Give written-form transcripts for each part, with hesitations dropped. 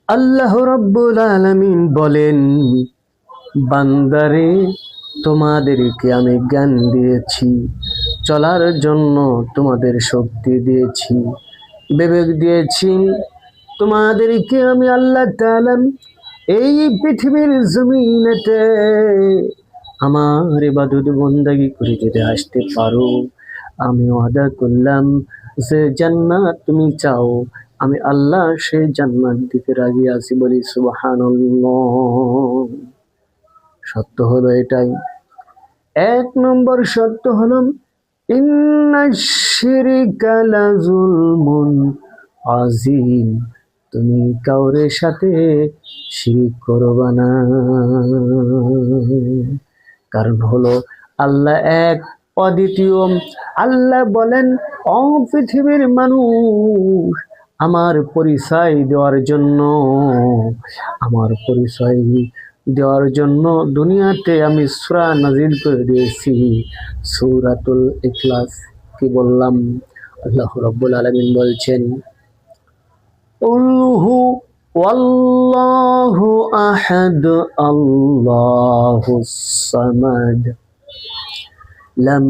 আল্লাহ রাব্বুল আলামিন বলেন, বান্দারে তোমাদেরকে আমি জ্ঞান দিয়েছি, চলার জন্য তোমাদের শক্তি দিয়েছি, বিবেক দিয়েছি। তোমাদেরকে আমি আল্লাহ তাআলা এই পৃথিবীর জমিনেতে আমার ইবাদত বন্দেগী করে যদি আসতে পারো, আমি ওয়াদা করলাম যে জান্নাত তুমি চাও, আমি আল্লাহ সেই জান্নাত দিতে রাজি আছি। বলি সুবহানাল্লাহ। সত্য হলো এটাই। এক নম্বর সত্য হলো, ইন্নাশ শিরকা লাযুলমুন আযীম, তুমি কাউরের সাথে শিরিক করবা না। কারণ হলো আল্লাহ এক, অদ্বিতীয়। আল্লাহ বলেন, ও পৃথিবীর মানুষ, আমার পরিচয় দেওয়ার জন্য, আমার পরিচয় দেওয়ার জন্য দুনিয়াতে আমি সূরা নাজিল করে দিয়েছি, সূরাতুল ইখলাস। কি বললাম? আল্লাহ রাব্বুল আলামিন বলছেন, কুল হু ওয়াল্লাহু আহাদ আল্লাহুস সামাদ লাম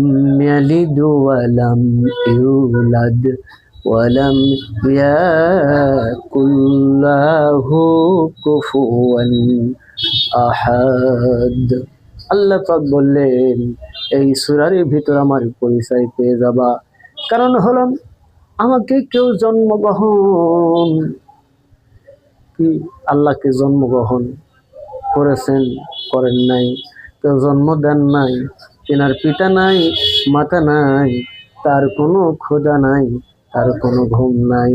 ইয়ালিদ ওয়া লাম ইউলাদ ওয়া লাম ইয়াকুল লাহু কুফুয়ান আহাদ। আল্লাহ পাক বললেন, এই সূরার ভিতর আমার পরিচয় পেয়ে যাবা। কারণ হলো আমাকে কেউ জন্মগ্রহণ কি আল্লাহকে জন্মগ্রহণ করেছেন, করেন নাই। কেউ জন্ম দেন নাই, তেনার পিতা নাই, মাতা নাই, তার কোনো খোদা নাই, তার কোনো ঘুম নাই,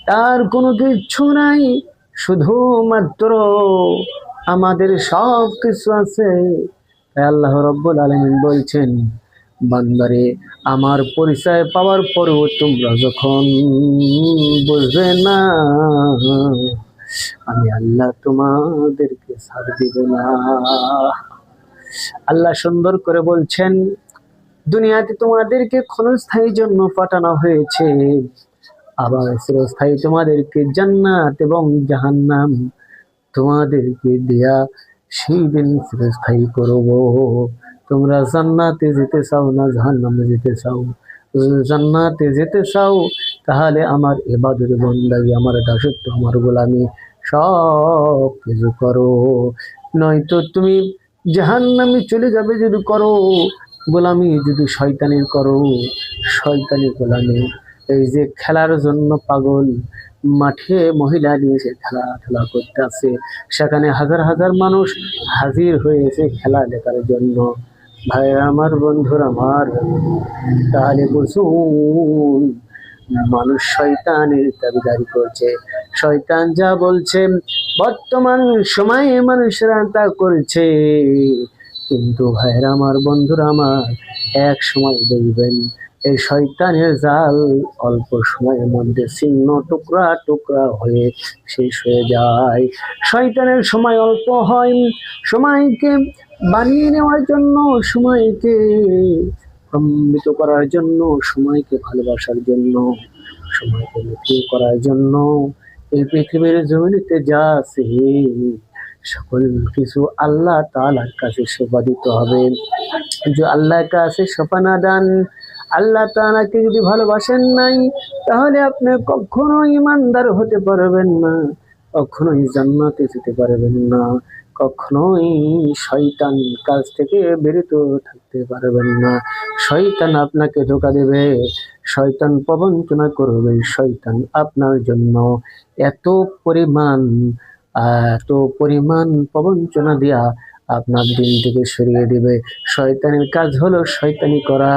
তার কোনো কিচ্ছু নাই। শুধুমাত্র আমাদের সব কিছু আছে। তাই আল্লাহ রাব্বুল আলামিন বলছেন, বান্দারে আমার পরিচয় পাওয়ার পরেও তোমরা যখন বুঝবে না, আমি আল্লাহ তোমাদেরকে ছাড় দিব না। আল্লাহ সুন্দর করে বলছেন, দুনিয়াতে তোমাদেরকে ক্ষণস্থায়ী জন্য পাঠানো হয়েছে, আবার চিরস্থায়ী তোমাদেরকে জান্নাত এবং জাহান্নাম তোমাদেরকে দেয়া সেই দিন চিরস্থায়ী করব। তোমরা জান্নাতে যেতে চাও না জাহান্নামে যেতে চাও? জান্নাতে যেতে চাও তাহলে আমার ইবাদত বন্দেগী, আমার দাসত্ব, আমার গোলামি সব কিছু করো। নয়তো তুমি জাহান্নামে চলে যাবে যদি করো গোলামি, যদি শয়তানির করো, শয়তানি গোলামি। এই যে খেলার জন্য পাগল, মাঠে মহিলা নিয়ে সে খেলাধুলা করতে আছে, সেখানে হাজার হাজার মানুষ হাজির হয়েছে খেলা দেখার জন্য। ভাইরা আমার, বন্ধুরা আমার, তাহলে বুঝুন মানুষ শয়তানের দাবিদারি করছে। শয়তান যা বলছে বর্তমান সময়ে মানুষরা তা করছে। কিন্তু ভাইরা আমার, বন্ধুরা আমার, এক সময় দেখবেন এই শয়তানের জাল অল্প সময়ের মধ্যে ছিন্ন টুকরা টুকরা হয়ে শেষ হয়ে যায়। শয়তানের সময় অল্প হয়, সময়কে বানিয়ে নেওয়ার জন্য, সময়কে প্রমিত করার জন্য, সময়কে ভালোবাসার জন্য, সময়কে মিথ্যে করার জন্য এই পৃথিবীর জমিনেতে যা আছে সকল কিছু আল্লাহ তাআলার কাছে শোভা দিতে হবে। যে আল্লাহর কাছে শোভা না দেন, আল্লাহ তাআলাকে যদি ভালোবাসেন নাই, তাহলে আপনি কখনোই ইমানদার হতে পারবেন না, কখনোই জান্নাতে যেতে পারবেন না, কখনোই শয়তান কাজ থেকে বিরত থাকতে পারবেন না। শয়তান আপনাকে ধোঁকা দেবে, শয়তান প্রবঞ্চনা করবে, শয়তান আপনার জন্য এত পরিমাণ এত পরিমাণ প্রবঞ্চনা দিয়া আপনার দিন থেকে সরিয়ে দিবে। শয়তানের কাজ হলো শয়তানি করা,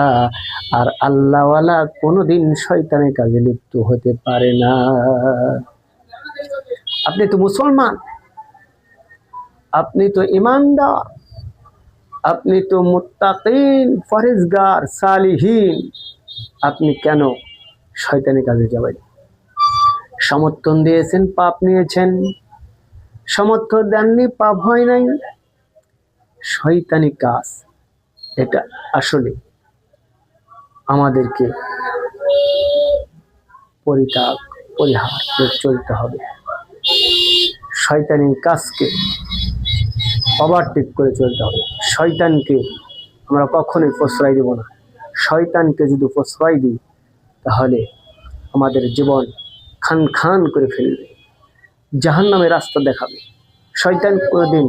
আর আল্লাহওয়ালা কোনোদিন শয়তানের কাজে লিপ্ত হতে পারে না। আপনি তো মুসলমান, আপনি তো ইমানদার, আপনি তো মুত্তাকিন, ফরেজগার, সালিহিন, আপনি কেন শয়তানি কাজে যাবেন? সমর্থন দিয়েছেন, পাপ নিয়েছেন, সমর্থন দেননি, পাপ হয় নাই। শয়তানি কাজ এটা আসলে আমাদেরকে পরিহার করে চলতে হবে। শয়তানি কাজকে ওভারটেক করে চলতে হবে। শয়তানকে আমরা কখনোই প্রশ্রয় দেব না। শয়তানকে যদি প্রশ্রয় দিই তাহলে আমাদের জীবন খান খান করে ফেলবে, জাহান্নামের রাস্তা দেখাবে। শয়তান কোনোদিন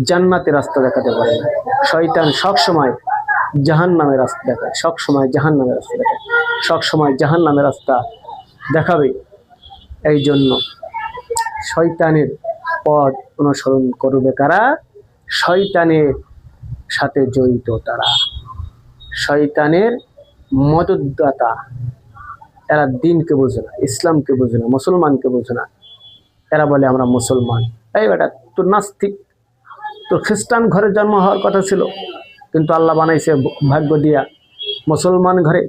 জান্নাতের রাস্তা দেখাতে পারে না। শয়তান সবসময় জাহান্নামের রাস্তা দেখায়, সবসময় জাহান্নামের রাস্তা দেখায়, সবসময় জাহান্নামের রাস্তা দেখাবে। এই জন্য শয়তানের পথ অনুসরণ করবে কারা? শয়তানের সাথে জড়িত তারা, শয়তানের মদতদাতা। এরা দিনকে বোঝে না, ইসলামকে বোঝে না, মুসলমানকে বোঝে না। এরা বলে আমরা মুসলমান। এই বেটা, তোর নাস্তিক, তোর খ্রিস্টান ঘরে জন্ম হওয়ার কথা ছিল, কিন্তু আল্লাহ বানাইছে ভাগ্য দিয়া মুসলমান ঘরে।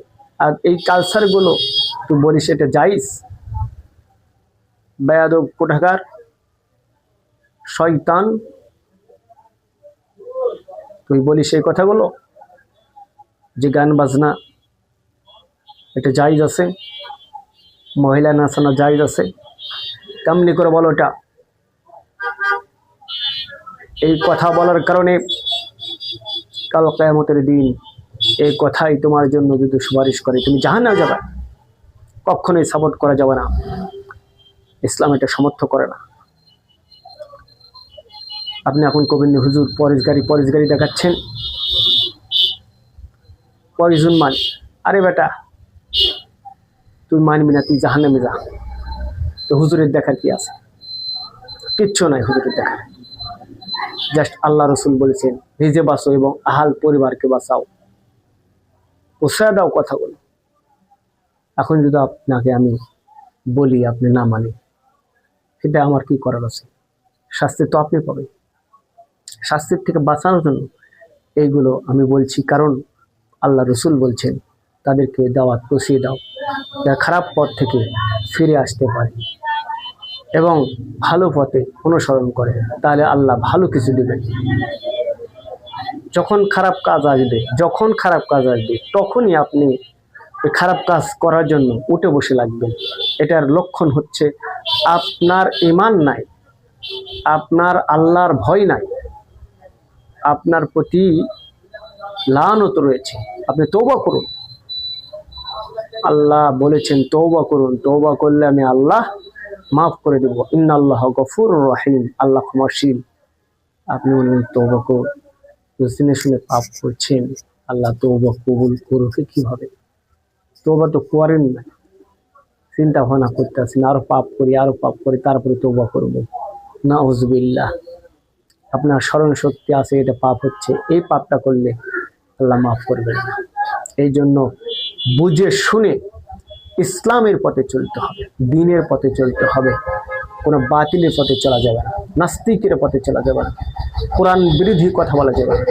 আর এই কালচারগুলো তুই বলিস এটা জায়েজ? বেয়াদব কোথাকার শয়তান, তুই বলিস এই কথাগুলো যে গান বাজনা এটা জায়েজ আছে, মহিলা নাচানো জায়েজ আছে? কেমনি করে বলো এটা? এই কথা বলার কারণে কাল কিয়ামতের দিন এই কথাই তোমার জন্য যদি সুপারিশ করে তুমি জাহান্নামে যাবে। কখনোই সাপোর্ট করা যাবে না, ইসলাম এটা সমর্থন করে না। আপনি এখন কবেন হুজুর পরেশগারি দেখাচ্ছেন, পয়জন মান। আরে বেটা, তুই মানবি না, তুই জাহান্নামে যা। তো হুজুরের দেখার কি আছে? কিচ্ছু নাই হুজুরের দেখার। জাস্ট আল্লাহ রসুল বলেছেন নিজে বাঁচো এবং আহাল পরিবারকে বাঁচাও, পোষায় দাও কথাগুলো। এখন যদি আপনাকে আমি বলি আপনি না মানি, এটা আমার কি করার আছে? শাস্তি তো আপনি পাবেন। শাস্তির থেকে বাঁচানোর জন্য এইগুলো আমি বলছি, কারণ আল্লাহ রসুল বলছেন তাদেরকে দাওয়াত পৌঁছিয়ে দাও যারা খারাপ পথ থেকে ফিরে আসতে পারে এবং ভালো পথে অনুসরণ করে, তাহলে আল্লাহ ভালো কিছু দিবেন। যখন খারাপ কাজ আসবে তখনই আপনি খারাপ কাজ করার জন্য উঠে বসে লাগবেন। এটার লক্ষণ হচ্ছে আপনার ঈমান নাই, আপনার আল্লাহর ভয় নাই, আপনার প্রতি লানত রয়েছে। আপনি তওবা করুন, আল্লাহ বলেছেন তওবা করুন, তওবা করলে আমি আল্লাহ মাফ করে দেব। ইন্নাল্লাহ গফুরুর রহিম, আল্লাহ ক্ষমাশীল। আপনি বলবেন তওবা করুন, জেনে শুনে পাপ করছেন, আল্লাহ তওবা কবুল করবে কিভাবে? তওবা তো করেন না, চিন্তা ভাবনা করতে আছেন আরো পাপ করি তারপরে তওবা করব। নাউজুবিল্লাহ। আপনার স্মরণ শক্তি আছে, এটা পাপ হচ্ছে, এই পাপটা করলে আল্লাহ মাফ করবেন না। এই জন্য বুঝে শুনে ইসলামের পথে চলতে হবে, দ্বীনের পথে চলতে হবে। কোনো বাতিলের পথে চলা যাবে না, নাস্তিকের পথে চলা যাবে না, কোরআন বিরোধী কথা বলা যাবে না,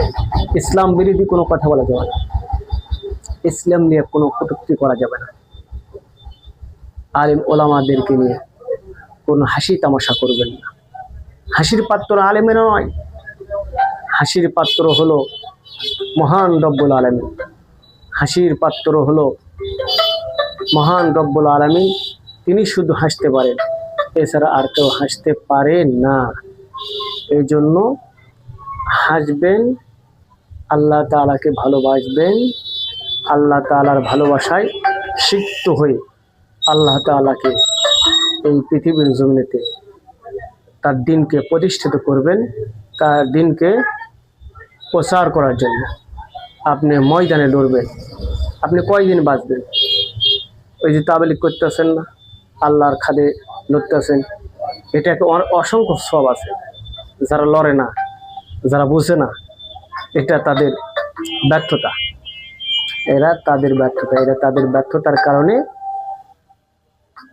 ইসলাম বিরোধী কোনো কথা বলা যাবে না, ইসলাম নিয়ে কোনো কটূক্তি করা যাবে না। আলেম ওলামাদেরকে নিয়ে কোনো হাসি তামাশা করবেন না। হাসির পাত্র আলেমেরা নয়, হাসির পাত্র হলো মহান রব্বুল আলামিন। হাসির পাত্র হলো মহান রব্বুল আলামিন, তিনি শুধু হাসতে পারেন, এছাড়া আর কেউ হাসতে পারে না। এই জন্য হাসবেন, আল্লাহ তাআলাকে ভালোবাসবেন, আল্লাহ তাআলার ভালোবাসায় সিক্ত হয়ে আল্লাহ তাআলাকে এই পৃথিবীর জমিনেতে তার দিনকে প্রতিষ্ঠিত করবেন, তার দিনকে প্রচার করার জন্য আপনি ময়দানে লড়বেন। আপনি কয়দিন বাঁচবেন? ওই যে তাবলীগ করতেছেন না, আল্লাহর খাদে লড়তেছেন, এটা একটা অসংখ্য সওয়াব আছে। যারা লড়ে না, যারা বুঝে না, এটা তাদের ব্যর্থতা, এরা তাদের ব্যর্থতার কারণে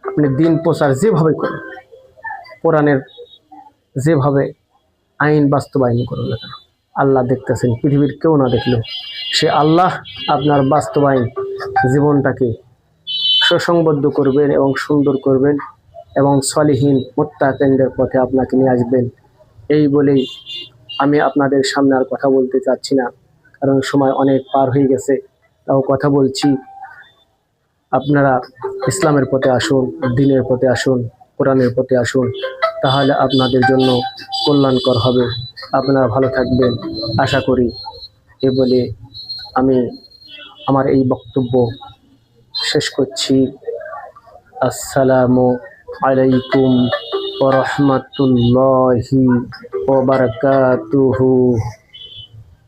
আপনি দিন প্রচার যেভাবে করুন, কোরআনের যেভাবে আইন বাস্তবায়ন করুন না কেন, আল্লাহ দেখতেছেন। পৃথিবীর কেউ না দেখলেও সে আল্লাহ আপনার বাস্তবায়ন জীবনটাকে সুসংবদ্ধ করবেন এবং সুন্দর করবেন এবং সলিহীন মুত্তাকিনদের পথে আপনাকে নিয়ে আসবেন। এই বলেই আমি আপনাদের সামনে আর কথা বলতে চাচ্ছি না, কারণ সময় অনেক পার হয়ে গেছে। তাও কথা বলছি, আপনারা ইসলামের পথে আসুন, দ্বীনের পথে আসুন, কোরআনের পথে আসুন, তাহলে আপনাদের জন্য কল্যাণকর হবে। আপনারা ভালো থাকবেন আশা করি। এ বলে আমি আমার এই বক্তব্য শেষ করছি। আসসালামু আলাইকুম ওয়া রাহমাতুল্লাহি ওয়া বারাকাতুহু।